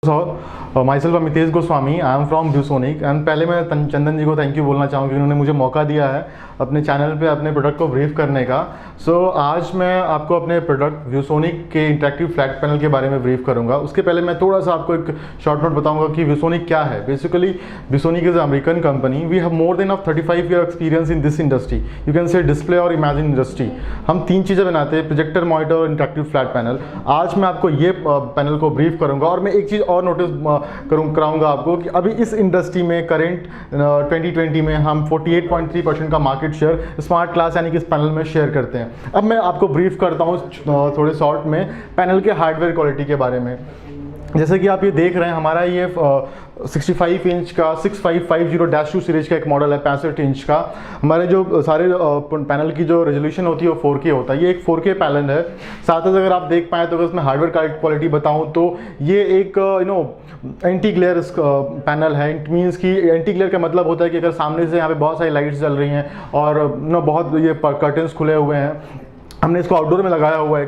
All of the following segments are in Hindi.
My self Amitesh Goswami, I am from ViewSonic। And पहले मैं चंदन जी को थैंक यू बोलना चाहूँगा कि उन्होंने मुझे मौका दिया है अपने चैनल पे अपने प्रोडक्ट को ब्रीफ करने का। आज मैं आपको अपने प्रोडक्ट ViewSonic के इंटरेक्टिव फ्लैट पैनल के बारे में ब्रीफ करूँगा। उसके पहले मैं थोड़ा सा आपको एक शॉर्ट नोट बताऊँगा कि ViewSonic क्या है। Basically ViewSonic is American company. We have more than 35 year experience in this industry, you can say display और इमेजिन इंडस्ट्री। हम 3 चीज़ें बनाते हैं, प्रोजेक्टर, मॉनिटर और इंटरेक्टिव फ्लैट पैनल। आज मैं आपको ये पैनल को ब्रीफ करूँगा और मैं एक चीज़ और नोटिस कराऊंगा आपको कि अभी इस इंडस्ट्री में करेंट 2020 में हम 48.3% का मार्केट शेयर स्मार्ट ग्लास यानी कि इस पैनल में शेयर करते हैं। अब मैं आपको ब्रीफ करता हूँ थोड़े शॉर्ट में पैनल के हार्डवेयर क्वालिटी के बारे में। जैसे कि आप ये देख रहे हैं, हमारा ये 65 इंच का 6550-2 सीरीज का एक मॉडल है, 65 इंच का। हमारे जो सारे पैनल की जो रेजोल्यूशन होती है वो 4K होता है। ये एक 4K पैनल है। साथ ही अगर आप देख पाएँ तो अगर इसमें हार्डवेयर क्वालिटी बताऊँ तो ये एक एंटी ग्लेयर पैनल है। इट मीन्स कि एंटी ग्लेयर का मतलब होता है कि अगर सामने से यहाँ पे बहुत सारी लाइट्स जल रही हैं और बहुत ये कर्टन्स खुले हुए हैं, हमने इसको आउटडोर में लगाया हुआ है,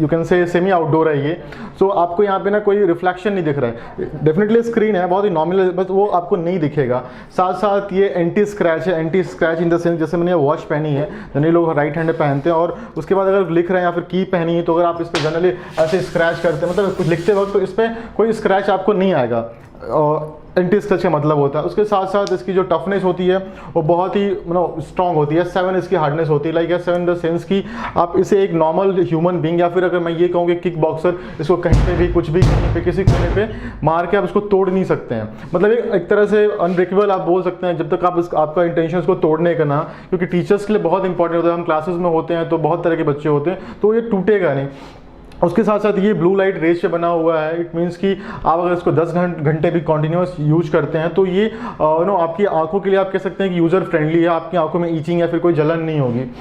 यू कैन से सेमी आउटडोर है ये। सो आपको यहाँ पे ना कोई रिफ्लेक्शन नहीं दिख रहा है। डेफिनेटली स्क्रीन है, बहुत ही नॉमिनल है, बस वो आपको नहीं दिखेगा। साथ साथ ये एंटी स्क्रैच है। Anti scratch in the sense जैसे मैंने वॉच पहनी है, जनरली लोग राइट हैंड में पहनते हैं, और उसके बाद अगर लिख रहे हैं या फिर की पहनी है तो अगर आप इस पर जनरली ऐसे स्क्रैच करते हैं, मतलब कुछ लिखते वक्त, तो इस पर कोई स्क्रैच आपको नहीं आएगा। एंटी स्क्रैच का मतलब होता है। उसके साथ साथ इसकी जो टफनेस होती है वो बहुत ही स्ट्रॉन्ग होती है। 7 इसकी हार्डनेस होती है, लाइक 7 इन द सेंस कि आप इसे एक नॉर्मल ह्यूमन बींग या फिर अगर मैं ये कहूँ कि किक बॉक्सर इसको कहीं पे भी कुछ भी कहीं पे किसी कोने पे मार के आप इसको तोड़ नहीं सकते हैं। मतलब एक तरह से अनब्रेकेबल आप बोल सकते हैं, जब तक आप आपका इंटेंशन इसको तोड़ने का ना, क्योंकि टीचर्स के लिए बहुत इंपॉर्टेंट होता है। हम क्लासेस में होते हैं तो बहुत तरह के बच्चे होते हैं, तो ये टूटेगा नहीं। उसके साथ साथ ये ब्लू लाइट रेज से बना हुआ है। इट मीन्स कि आप अगर इसको 10 घंटे भी कॉन्टिन्यूस यूज करते हैं तो ये आपकी आंखों के लिए आप कह सकते हैं कि यूज़र फ्रेंडली है। आपकी आंखों में ईचिंग या फिर कोई जलन नहीं होगी।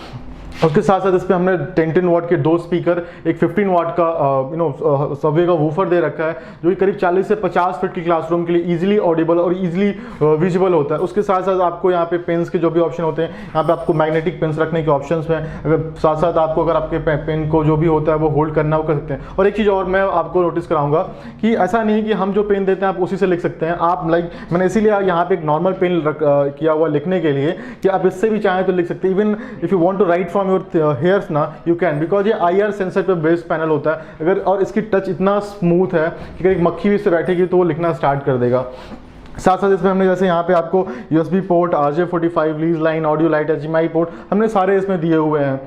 उसके साथ साथ इस पर हमने 10 वाट के 2 स्पीकर, एक 15 वाट का सबवे का वूफर दे रखा है, जो कि करीब 40 से 50 फीट की क्लासरूम के लिए इजीली ऑडिबल और इजीली विजिबल होता है। उसके साथ साथ आपको यहाँ पे पेन्स के जो भी ऑप्शन होते हैं, यहाँ पे आपको मैग्नेटिक पेन्स रखने के ऑप्शंस हैं। अगर साथ साथ आपको अगर आपके पेन को जो भी होता है वो होल्ड करना वो कर सकते हैं। और एक चीज़ और मैं आपको नोटिस कराऊंगा कि ऐसा नहीं कि हम जो पेन देते हैं आप उसी से लिख सकते हैं। आप मैंने इसीलिए यहाँ पे एक नॉर्मल पेन किया हुआ लिखने के लिए कि आप इससे भी चाहें तो लिख सकते हैं। Even if you want to write from your hairs ना, यू कैन, बिकॉज ये IR सेंसर पे बेस्ड पैनल होता है। अगर और इसकी टच इतना स्मूथ है कि अगर एक मक्खी भी इससे बैठेगी तो वो लिखना स्टार्ट कर देगा। साथ साथ इसमें हमने जैसे यहाँ पे आपको USB port, RJ45, lease line, audio light, HDMI port हमने सारे इसमें दिए हुए हैं।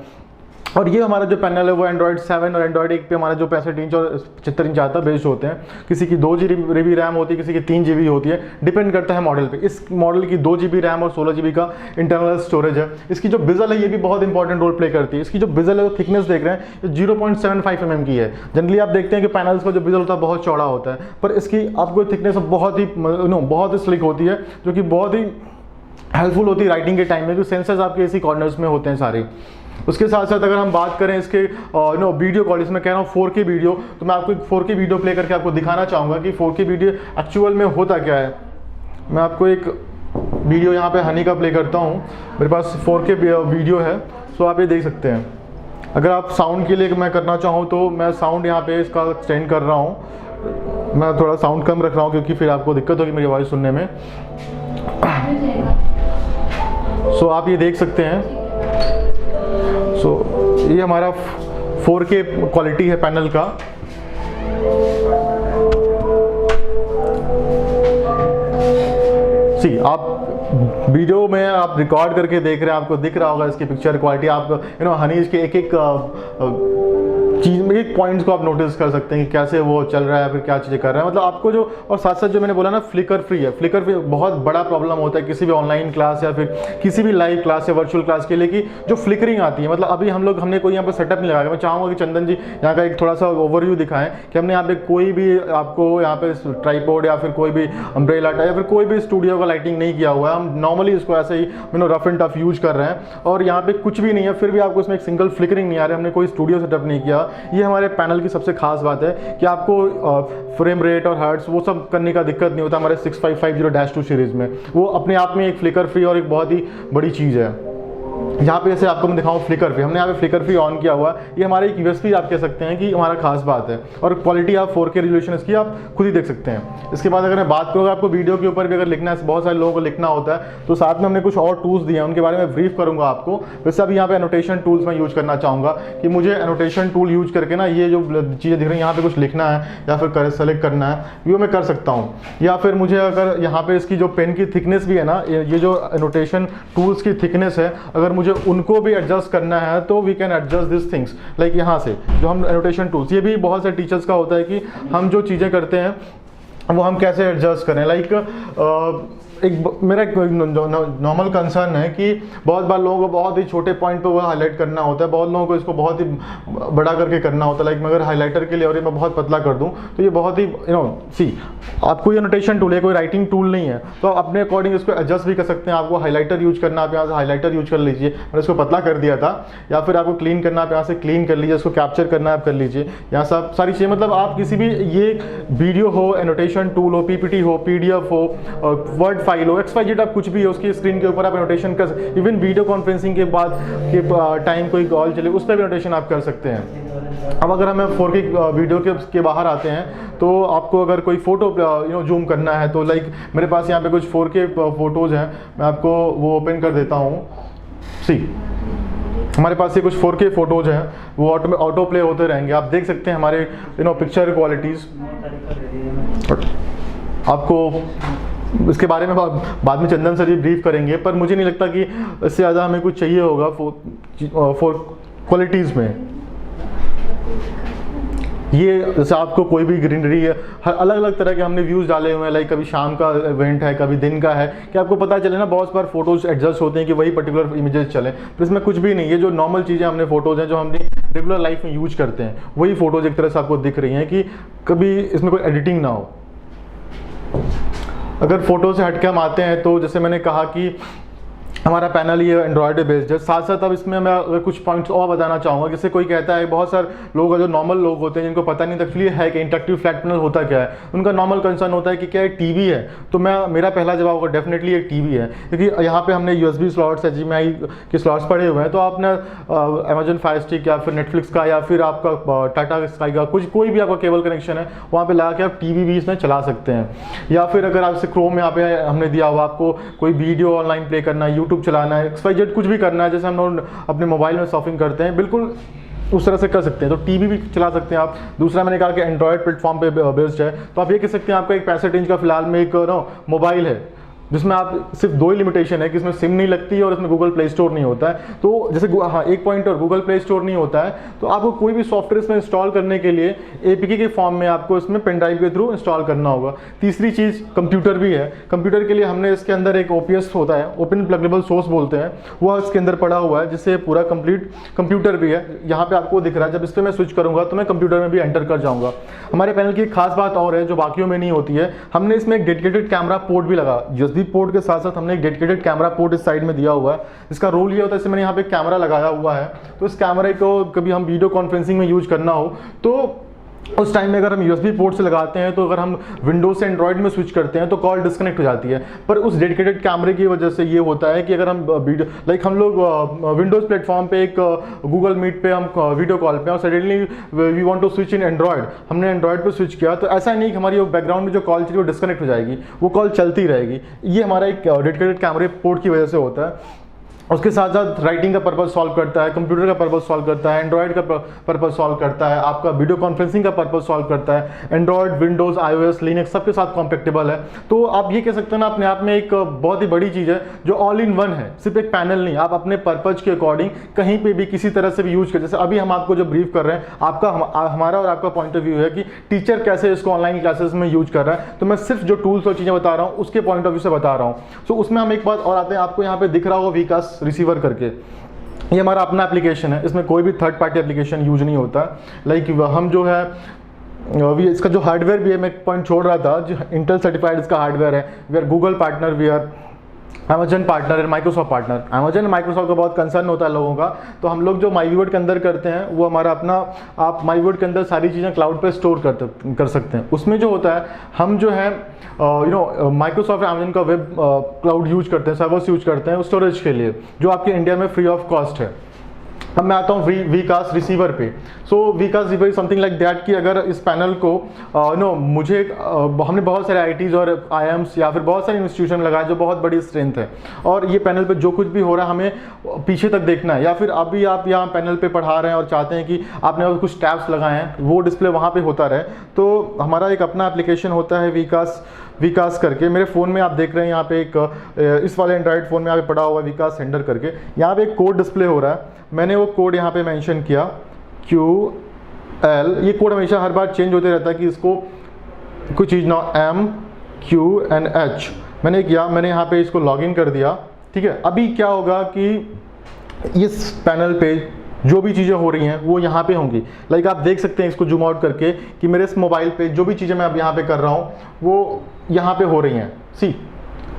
और ये हमारा जो पैनल है वो Android 7 और Android 1 पे हमारा जो 65 इंच और 75 इंच आता है बेस्ड होते हैं। किसी की 2 GB रैम होती है, किसी की 3 GB होती है, डिपेंड करता है मॉडल पे। इस मॉडल की 2 GB रैम और 16 GB का इंटरनल स्टोरेज है। इसकी जो बिजल है ये भी बहुत इंपॉर्टेंट रोल प्ले करती है। इसकी जो बिजल है, जो थिकनेस देख रहे हैं, 0.75 mm की है। जनरली आप देखते हैं कि पैनल्स का जो बिजल होता है बहुत चौड़ा होता है, पर इसकी आपको थिकनेस बहुत ही स्लिक होती है, जो कि बहुत ही हेल्पफुल होती है राइटिंग के टाइम में, क्योंकि सेंसर्स आपके इसी कॉर्नर्स में होते हैं सारे। उसके साथ साथ अगर हम बात करें इसके वीडियो क्वालिटी, मैं कह रहा हूँ 4K वीडियो, तो मैं आपको एक 4K वीडियो प्ले करके आपको दिखाना चाहूँगा कि 4K वीडियो एक्चुअल में होता क्या है। मैं आपको एक वीडियो यहाँ पे हनी का प्ले करता हूँ। मेरे पास 4K वीडियो है, सो आप ये देख सकते हैं। अगर आप साउंड के लिए मैं करना चाहूँ तो मैं साउंड यहाँ पे इसका एक्सटेंड कर रहा हूँ। मैं थोड़ा साउंड कम रख रहा हूँ क्योंकि फिर आपको दिक्कत होगी मेरी आवाज़ सुनने में। सो आप ये देख सकते हैं। ये हमारा 4K क्वालिटी है पैनल का। आप वीडियो में आप रिकॉर्ड करके देख रहे हैं, आपको दिख रहा होगा इसकी पिक्चर क्वालिटी। आप हनीज के एक चीज़ में एक पॉइंट्स को आप नोटिस कर सकते हैं कि कैसे वो चल रहा है, फिर क्या चीज़ें कर रहा है, मतलब आपको जो। और साथ साथ जो मैंने बोला ना, फ्लिकर फ्री है। फ्लिकर फ्री बहुत बड़ा प्रॉब्लम होता है किसी भी ऑनलाइन क्लास या फिर किसी भी लाइव क्लास या वर्चुअल क्लास के लिए, कि जो फ्लिकरिंग आती है। मतलब अभी हमने कोई यहाँ पर सेटअप नहीं लगाया। मैं चाहूँगा कि चंदन जी यहाँ का एक थोड़ा सा ओवरव्यू दिखाएं कि हमने यहाँ पे कोई भी आपको यहाँ पे ट्राइपॉड या फिर कोई भी अम्ब्रेला या फिर कोई भी स्टूडियो का लाइटिंग नहीं किया हुआ है। हम नॉर्मली इसको ऐसे ही रफ एंड टफ यूज कर रहे हैं, और यहाँ पे कुछ भी नहीं है, फिर भी आपको इसमें एक सिंगल फ्लिकरिंग नहीं आ रही। हमने कोई स्टूडियो सेटअप नहीं किया। ये हमारे पैनल की सबसे खास बात है कि आपको फ्रेम रेट और हर्ट्स वो सब करने का दिक्कत नहीं होता हमारे 6550-2 सीरीज में। वो अपने आप में एक फ्लिकर फ्री और एक बहुत ही बड़ी चीज़ है। यहाँ पे जैसे आपको मैं दिखाऊँ फ्लिकर पे, हमने यहाँ पे फ्लिकर पे ऑन किया हुआ है। ये हमारे एक यूएसपी आप कह सकते हैं कि हमारा खास बात है। और क्वालिटी आप 4K रेजोल्यूशन इसकी आप खुद ही देख सकते हैं। इसके बाद अगर मैं बात करूँगा आपको वीडियो के ऊपर भी अगर लिखना है, बहुत सारे लोगों को लिखना होता है, तो साथ में हमने कुछ और टूल्स दिए हैं, उनके बारे में ब्रीफ करूँगा आपको। वैसे अभी यहाँ पे एनोटेशन टूल्स मैं यूज़ करना चाहूँगा कि मुझे एनोटेशन टूल यूज़ करके ना ये जो चीज़ें दिख रही हैं यहाँ पे कुछ लिखना है या फिर सेलेक्ट करना है, वो मैं कर सकता हूँ। या फिर मुझे अगर यहाँ पे इसकी जो पेन की थिकनेस भी है ना, ये जो एनोटेशन टूल्स की थिकनेस है, अगर मुझे उनको भी एडजस्ट करना है तो we can adjust this things. Like यहाँ से जो हम एनोटेशन टूल्स, ये भी बहुत से टीचर्स का होता है कि हम जो चीज़ें करते हैं वो हम कैसे एडजस्ट करें। लाइक मेरा एक नॉर्मल कंसर्न है कि बहुत बार लोगों को बहुत ही छोटे पॉइंट पे वो हाईलाइट करना होता है, बहुत लोगों को इसको बहुत ही बड़ा करके करना होता है। लाइक मैं अगर हाईलाइटर के लिए और ये मैं बहुत पतला कर दूं तो ये बहुत ही आपको ये नोटेशन टूल है, कोई राइटिंग टूल नहीं है, तो आप अपने अकॉर्डिंग इसको एडजस्ट भी कर सकते हैं। आपको हाईलाइटर यूज करना, आप यहाँ से हाईलाइटर यूज कर लीजिए, मैंने इसको पतला कर दिया था। या फिर आपको क्लीन करना, आप यहाँ से क्लीन कर लीजिए, इसको कैप्चर करना है आप कर लीजिए। यहाँ सब सारी चीज़ें, मतलब आप किसी भी, ये वीडियो हो, एनोटेशन टूल हो, पीपीटी हो, पीडीएफ हो, वर्ड फाइल हो, XYZ आप कुछ भी हो, उसकी स्क्रीन के ऊपर आप एनोटेशन कर सकते। इवन वीडियो कॉन्फ्रेंसिंग के बाद के टाइम कोई कॉल चले उस पर भी एनोटेशन आप कर सकते हैं। अब अगर हमें 4K वीडियो के बाहर आते हैं तो आपको अगर कोई फोटो जूम करना है तो लाइक मेरे पास यहाँ पे कुछ 4K फोटोज़ हैं, मैं आपको वो ओपन कर देता हूँ। सी हमारे पास ये कुछ 4K फोटोज़ हैं, वो ऑटो प्ले होते रहेंगे, आप देख सकते हैं हमारे पिक्चर क्वालिटीज़। आपको इसके बारे में बाद में चंदन सर जी ब्रीफ करेंगे, पर मुझे नहीं लगता कि इससे ज़्यादा हमें कुछ चाहिए होगा फॉर क्वालिटीज़ में। ये जैसे आपको कोई भी ग्रीनरी है, हर अलग अलग तरह के हमने व्यूज़ डाले हुए हैं। लाइक कभी शाम का इवेंट है, कभी दिन का है, कि आपको पता चले ना, बहुत बार फोटोज़ एडजस्ट होते हैं कि वही पर्टिकुलर इमेजेस चले, तो इसमें कुछ भी नहीं। ये जो नॉर्मल चीज़ें हमने फोटोज़ हैं जो हमने रेगुलर लाइफ में यूज करते हैं, वही फोटोज़ एक तरह से आपको दिख रही हैं कि कभी इसमें कोई एडिटिंग ना हो। अगर फ़ोटो से हट के हम आते हैं तो जैसे मैंने कहा कि हमारा पैनल ये एंड्रॉयड बेस्ड है। साथ साथ अब इसमें मैं अगर कुछ पॉइंट्स और बताना चाहूँगा। जैसे कोई कहता है, बहुत सारे लोग जो नॉर्मल लोग होते हैं जिनको पता नहीं एक्चुअली है कि इंटरेक्टिव फ्लैट पैनल होता क्या है, उनका नॉर्मल कंसर्न होता है कि क्या ये टीवी है। तो मेरा पहला जवाब होगा डेफिनेटली एक टीवी है, क्योंकि यहाँ पे हमने USB स्लॉट्स, HDMI के स्लॉट्स पड़े हुए हैं। तो आपने अमेजन फायर स्टिक या फिर नेटफ्लिक्स का या फिर आपका टाटा स्काई का कोई भी आपका केबल कनेक्शन है, वहाँ पर लगा के आप टीवी भी इसमें चला सकते हैं। या फिर अगर आपसे क्रोम यहाँ पे हमने दिया हुआ, आपको कोई वीडियो ऑनलाइन प्ले करना है, यूट्यूब चलाना है, XYZ कुछ भी करना है, जैसे हम लोग अपने मोबाइल में सर्फिंग करते हैं, बिल्कुल उस तरह से कर सकते हैं। तो टीवी भी चला सकते हैं आप। दूसरा मैंने कहा कि एंड्रॉयड प्लेटफॉर्म पे बेस्ड है, तो आप ये कह सकते हैं आपका एक 65 इंच का फिलहाल में एक मोबाइल है जिसमें आप सिर्फ 2 ही लिमिटेशन है कि इसमें सिम नहीं लगती है और इसमें गूगल प्ले स्टोर नहीं होता है। तो जैसे एक पॉइंट और गूगल प्ले स्टोर नहीं होता है, तो आपको कोई भी सॉफ्टवेयर इसमें इंस्टॉल करने के लिए APK के फॉर्म में आपको इसमें पेन ड्राइव के थ्रू इंस्टॉल करना होगा। तीसरी चीज़ कंप्यूटर भी है। कंप्यूटर के लिए हमने इसके अंदर एक OPS होता है, ओपन प्लगेबल सोर्स बोलते हैं, वो इसके अंदर पड़ा हुआ है, जिससे पूरा कंप्लीट कंप्यूटर भी है। यहाँ पे आपको दिख रहा है, जब इस पर मैं स्विच करूँगा तो मैं कंप्यूटर में भी एंटर कर जाऊँगा। हमारे पैनल की एक खास बात और है जो बाकियों में नहीं होती है, हमने इसमें एक डेडिकेटेड कैमरा पोर्ट भी लगा। USB पोर्ट के साथ साथ हमने एक डेडिकेटेड कैमरा पोर्ट इस साइड में दिया हुआ है। इसका रोल ये होता है, जैसे मैंने यहाँ पे कैमरा लगाया हुआ है, तो इस कैमरे को कभी हम वीडियो कॉन्फ्रेंसिंग में यूज करना हो तो उस टाइम में अगर हम USB पोर्ट से लगाते हैं, तो अगर हम विंडोज से एंड्रॉयड में स्विच करते हैं तो कॉल डिस्कनेक्ट हो जाती है। पर उस डेडिकेटेड कैमरे की वजह से ये होता है कि अगर हम वीडियो, लाइक हम लोग विंडोज प्लेटफॉर्म पे एक गूगल मीट पे हम वीडियो कॉल पे और suddenly we want to switch in Android, हमने एंड्रॉयड पे स्विच किया, तो ऐसा नहीं कि हमारी बैकग्राउंड में जो कॉल चली वो डिस्कनेक्ट हो जाएगी, वो कॉल चलती रहेगी। ये हमारा एक डेडिकेटेड कैमरे पोर्ट की वजह से होता है। उसके साथ साथ राइटिंग का पर्पस सॉल्व करता है, कंप्यूटर का पर्पस सॉल्व करता है, एंड्रॉयड का पर्पस सॉल्व करता है, आपका वीडियो कॉन्फ्रेंसिंग का पर्पस सॉल्व करता है। एंड्रॉयड, विंडोज, iOS, लिनक्स सबके साथ कॉम्पैक्टेबल है। तो आप ये कह सकते हैं ना, अपने आप में एक बहुत ही बड़ी चीज़ है जो ऑल इन वन है, सिर्फ एक पैनल नहीं, आप अपने पर्पज के अकॉर्डिंग कहीं पे भी किसी तरह से भी यूज कर। जैसे अभी हम आपको जो ब्रीफ कर रहे हैं, हमारा और आपका पॉइंट ऑफ व्यू है कि टीचर कैसे इसको ऑनलाइन क्लासेस में यूज कर रहा है, तो मैं सिर्फ जो टूल्स और चीज़ें बता रहा हूँ उसके पॉइंट ऑफ व्यू से बता रहा हूँ। तो उसमें हम एक बात और आते हैं, आपको यहाँ पे दिख रहा होगा विकास रिसीवर करके, ये हमारा अपना एप्लीकेशन है, इसमें कोई भी थर्ड पार्टी एप्लीकेशन यूज नहीं होता। लाइक हम जो है इसका जो हार्डवेयर भी है, मैं एक पॉइंट छोड़ रहा था, जो इंटेल सर्टिफाइड इसका हार्डवेयर है, we are Google partner, we are Amazon partner है, माइक्रोसॉफ्ट पार्टनर। अमेजन माइक्रोसॉफ्ट का बहुत कंसर्न होता है लोगों का, तो हम लोग जो माईवीवर्ड के अंदर करते हैं वो हमारा अपना, आप माईवीवर्ड के अंदर सारी चीज़ें क्लाउड पे स्टोर कर सकते हैं। उसमें जो होता है हम जो है माइक्रोसॉफ्ट अमेजन का वेब क्लाउड यूज करते हैं, सर्वर्स यूज करते हैं स्टोरेज के लिए, जो आपके इंडिया में फ्री ऑफ कॉस्ट है। अब मैं आता हूँ वीकास्ट रिसीवर पे। सो वीकास्ट रिसीवर समथिंग लाइक दैट कि अगर इस पैनल को मुझे हमने बहुत सारे आईटीज़ और आईएम्स या फिर बहुत सारे इंस्टीट्यूशन लगाए जो बहुत बड़ी स्ट्रेंथ है, और ये पैनल पे जो कुछ भी हो रहा है हमें पीछे तक देखना है, या फिर अभी आप यहाँ पैनल पे पढ़ा रहे हैं और चाहते हैं कि आपने कुछ टैब्स लगाए हैं वो डिस्प्ले वहाँ पे होता रहे, तो हमारा एक अपना एप्लीकेशन होता है वीकास्ट करके। मेरे फ़ोन में आप देख रहे हैं यहाँ पे एक इस वाले एंड्रॉइड फ़ोन में यहाँ पे पड़ा हुआ है वीकास्ट सेंडर करके। यहाँ पे एक कोड डिस्प्ले हो रहा है, मैंने वो कोड यहाँ पे मेंशन किया QL। ये कोड हमेशा हर बार चेंज होते रहता है कि इसको कुछ चीज़ ना M Q and H मैंने किया, मैंने यहाँ पे इसको लॉगिन कर दिया। ठीक है, अभी क्या होगा कि इस पैनल पे जो भी चीज़ें हो रही हैं वो यहाँ पे होंगी। लाइक आप देख सकते हैं इसको जूम आउट करके कि मेरे इस मोबाइल पे जो भी चीज़ें मैं अब यहाँ पे कर रहा हूँ वो यहाँ पे हो रही हैं। सी,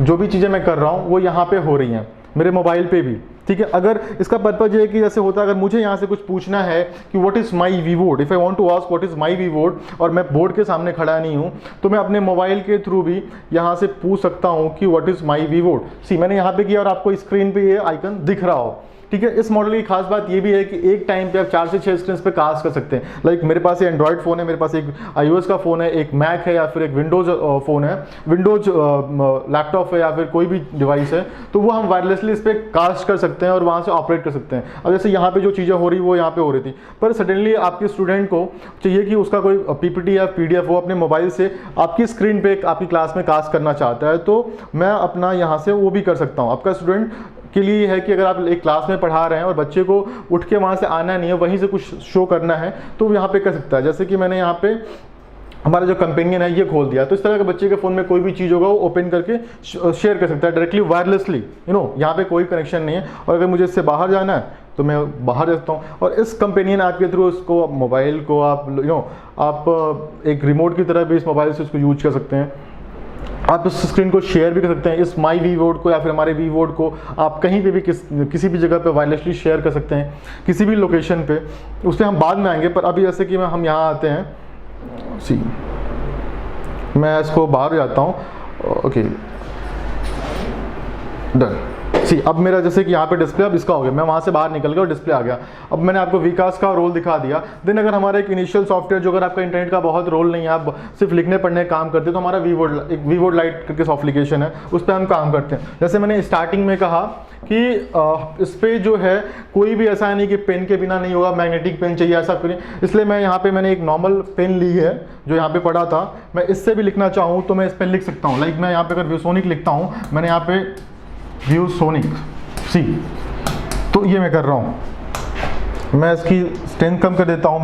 जो भी चीज़ें मैं कर रहा हूँ वो यहाँ पे हो रही हैं मेरे मोबाइल पे भी। ठीक है, अगर इसका पर्पज ये है कि जैसे होता है अगर मुझे यहाँ से कुछ पूछना है कि व्हाट इज़ माई वीवोड, if I want to ask what is my वीवोड, और मैं बोर्ड के सामने खड़ा नहीं हूँ, तो मैं अपने मोबाइल के थ्रू भी यहाँ से पूछ सकता हूँ कि व्हाट इज़ माई वीवोड। सी, मैंने यहाँ पे किया और आपको स्क्रीन पे ये आइकन दिख रहा हो। ठीक है, इस मॉडल की खास बात ये भी है कि एक टाइम पे आप 4 से 6 स्क्रीन पे कास्ट कर सकते हैं। लाइक मेरे पास ये एंड्रॉयड फ़ोन है, मेरे पास एक iOS का फ़ोन है, एक मैक है, या फिर एक विंडोज़ फ़ोन है, विंडोज़ लैपटॉप है, या फिर कोई भी डिवाइस है, तो वो हम वायरलेसली इस पर कास्ट कर सकते हैं और वहाँ से ऑपरेट कर सकते हैं। अब जैसे यहाँ पे जो चीज़ें हो रही वो यहाँ पे हो रही थी, पर सडनली आपके स्टूडेंट को चाहिए कि उसका कोई PPT या PDF वो अपने मोबाइल से आपकी स्क्रीन पे आपकी क्लास में कास्ट करना चाहता है, तो मैं अपना यहाँ से वो भी कर सकता हूँ। आपका स्टूडेंट के लिए ये है कि अगर आप एक क्लास में पढ़ा रहे हैं और बच्चे को उठ के वहाँ से आना नहीं है, वहीं से कुछ शो करना है, तो वो यहाँ पे कर सकता है। जैसे कि मैंने यहाँ पे हमारा जो कंपेनियन है ये खोल दिया, तो इस तरह के बच्चे के फ़ोन में कोई भी चीज़ होगा वो ओपन करके शेयर कर सकता है डायरेक्टली वायरलेसली। यहाँ पे कोई कनेक्शन नहीं है, और अगर मुझे इससे बाहर जाना है तो मैं बाहर जाता हूँ, और इस कंपेनियन ऐप के थ्रू उसको मोबाइल को आप आप एक रिमोट की तरह भी इस मोबाइल से उसको यूज कर सकते हैं। आप इस स्क्रीन को शेयर भी कर सकते हैं, इस माई वीवोड को या फिर हमारे वीवोड को आप कहीं पे भी किसी भी जगह पे वायरलेसली शेयर कर सकते हैं, किसी भी लोकेशन पे। उस पर हम बाद में आएंगे, पर अभी जैसे कि हम यहाँ आते हैं, सी मैं इसको बाहर जाता हूँ, ओके डन। सी, अब मेरा जैसे कि यहाँ पे डिस्प्ले अब इसका हो गया, मैं वहाँ से बाहर निकल गया और डिस्प्ले आ गया। अब मैंने आपको वीकास्ट का रोल दिखा दिया। देन अगर हमारा एक इनिशियल सॉफ्टवेयर जो अगर आपका इंटरनेट का बहुत रोल नहीं है, आप सिर्फ लिखने पढ़ने का काम करते हैं, तो हमारा वीवोड लाइट करके एप्लीकेशन है, उस पर हम काम करते हैं। जैसे मैंने स्टार्टिंग में कहा कि इस पर जो है कोई भी ऐसा नहीं कि पेन के बिना नहीं होगा, मैग्नेटिक पेन चाहिए ऐसा करें, इसलिए मैं यहाँ पे मैंने एक नॉर्मल पेन ली है जो यहाँ पे पड़ा था। मैं इससे भी लिखना चाहूँ तो मैं इस पर लिख सकता हूँ। लाइक मैं यहाँ पे अगर व्यूसोनिक लिखता हूँ, मैंने यहाँ पे व्यूसोनिक सी, तो ये मैं कर रहा हूँ। मैं इसकी स्ट्रेंथ कम कर देता हूँ।